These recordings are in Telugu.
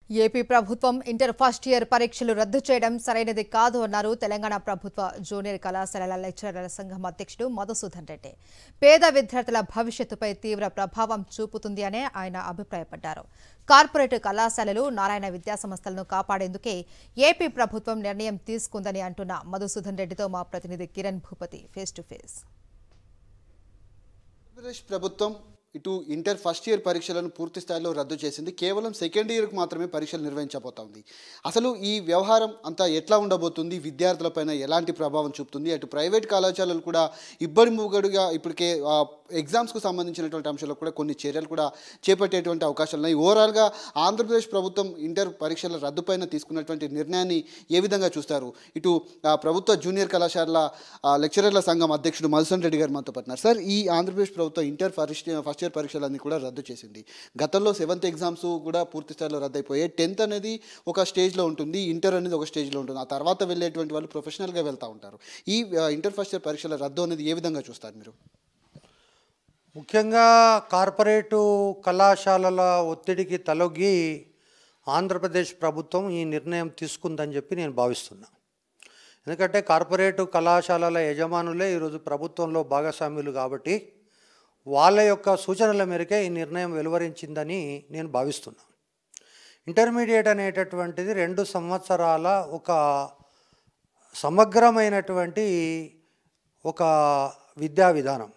ఏపీ ప్రభుత్వం ఇంటర్ ఫస్ట్ ఇయర్ పరీక్షలు రద్దు చేయడం సరైనది కాదు అన్నారు తెలంగాణ ప్రభుత్వ జూనియర్ కళాశాలల లెక్చరర్ల సంఘం అధ్యక్షుడు మధుసూదన్ రెడ్డి. పేద విద్యార్థుల భవిష్యత్తుపై తీవ్ర ప్రభావం చూపుతుంది అనే ఆయన అభిప్రాయపడ్డారు. కార్పొరేట్ కళాశాలలు, నారాయణ విద్యాసంస్థలను కాపాడేందుకే ఏపీ ప్రభుత్వం నిర్ణయం తీసుకుందని అంటున్న మధుసూదన్ రెడ్డితో మా ప్రతినిధి Kiran Bhupathi face to face. Andhra Pradesh ప్రభుత్వం ఇటు ఇంటర్ ఫస్ట్ ఇయర్ పరీక్షలను పూర్తి స్థాయిలో రద్దు చేసింది. కేవలం సెకండ్ ఇయర్కు మాత్రమే పరీక్షలు నిర్వహించబోతోంది. అసలు ఈ వ్యవహారం అంతా ఎట్లా ఉండబోతుంది, విద్యార్థులపైన ఎలాంటి ప్రభావం చూపుతుంది, అటు ప్రైవేట్ కళాశాలలు కూడా ఇబ్బడి ముగ్గడుగా ఇప్పటికే ఎగ్జామ్స్కు సంబంధించినటువంటి అంశాల్లో కూడా కొన్ని చర్యలు కూడా చేపట్టేటువంటి అవకాశాలు ఉన్నాయి. ఓవరాల్గా ఆంధ్రప్రదేశ్ ప్రభుత్వం ఇంటర్ పరీక్షల రద్దుపైన తీసుకున్నటువంటి నిర్ణయాన్ని ఏ విధంగా చూస్తారు? ఇటు ప్రభుత్వ జూనియర్ కళాశాల లెక్చరర్ల సంఘం అధ్యక్షుడు మధుసూదన్ రెడ్డి గారు మనతో పడుతున్నారు. సార్, ఈ ఆంధ్రప్రదేశ్ ప్రభుత్వం ఇంటర్ ఫస్ట్ ఇయర్ పరీక్షలన్నీ కూడా రద్దు చేసింది. గతంలో 7th ఎగ్జామ్స్ కూడా పూర్తి స్థాయిలో రద్దయిపోయాయి. 10th అనేది ఒక స్టేజ్లో ఉంటుంది, ఇంటర్ అనేది ఒక స్టేజ్లో ఉంటుంది. ఆ తర్వాత వెళ్ళేటువంటి వాళ్ళు ప్రొఫెషనల్గా వెళ్తూ ఉంటారు. ఈ ఇంటర్ ఫస్ట్ ఇయర్ పరీక్షల రద్దు అనేది ఏ విధంగా చూస్తారు మీరు? ముఖ్యంగా కార్పొరేటు కళాశాలల ఒత్తిడికి తలొగ్గి ఆంధ్రప్రదేశ్ ప్రభుత్వం ఈ నిర్ణయం తీసుకుందని చెప్పి నేను భావిస్తున్నా. ఎందుకంటే కార్పొరేటు కళాశాలల యజమానులే ఈరోజు ప్రభుత్వంలో భాగస్వాములు కాబట్టి వాళ్ళ యొక్క సూచనల మేరకే ఈ నిర్ణయం వెలువరించిందని నేను భావిస్తున్నా. ఇంటర్మీడియట్ అనేటటువంటిది 2 సంవత్సరాల ఒక సమగ్రమైనటువంటి ఒక విద్యా విధానం.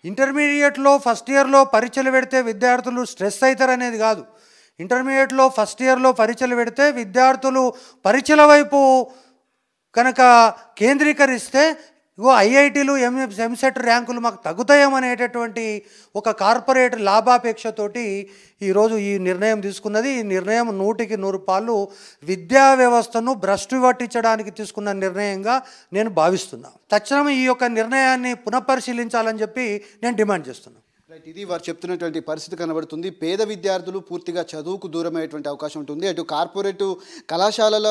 ఇంటర్మీడియట్లో ఫస్ట్ ఇయర్లో పరీక్షలు పెడితే విద్యార్థులు స్ట్రెస్ అవుతారనేది కాదు. ఇంటర్మీడియట్లో ఫస్ట్ ఇయర్లో పరీక్షలు పెడితే విద్యార్థులు పరీక్షల వైపు కనుక కేంద్రీకరిస్తే ఐఐటీలు, ఎంసెట్ ర్యాంకులు మాకు తగ్గుతాయేమనేటటువంటి ఒక కార్పొరేట్ లాభాపేక్షతోటి ఈరోజు ఈ నిర్ణయం తీసుకున్నది. ఈ నిర్ణయం 100కి 100 పాళ్ళు విద్యా వ్యవస్థను భ్రష్టు పట్టించడానికి తీసుకున్న నిర్ణయంగా నేను భావిస్తున్నా. తక్షణం ఈ యొక్క నిర్ణయాన్ని పునఃపరిశీలించాలని చెప్పి నేను డిమాండ్ చేస్తున్నాను. రైట్, ఇది వారు చెప్తున్నటువంటి పరిస్థితి కనబడుతుంది. పేద విద్యార్థులు పూర్తిగా చదువుకు దూరమయ్యేటువంటి అవకాశం ఉంటుంది. అటు కార్పొరేటు కళాశాలల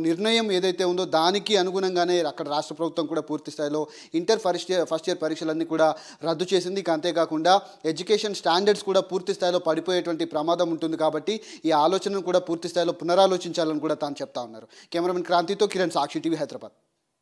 నిర్ణయం ఏదైతే ఉందో దానికి అనుగుణంగానే అక్కడ రాష్ట్ర ప్రభుత్వం కూడా పూర్తి స్థాయిలో ఇంటర్ ఫస్ట్ ఇయర్ పరీక్షలన్నీ కూడా రద్దు చేసింది. అంతేకాకుండా ఎడ్యుకేషన్ స్టాండర్డ్స్ కూడా పూర్తి స్థాయిలో పడిపోయేటువంటి ప్రమాదం ఉంటుంది. కాబట్టి ఈ ఆలోచనను కూడా పూర్తి స్థాయిలో పునరాలోచించాలని కూడా తాను చెప్తా ఉన్నారు. కెమెరామెన్ క్రాంతితో కిరణ్, సాక్షి టీవీ, హైదరాబాద్.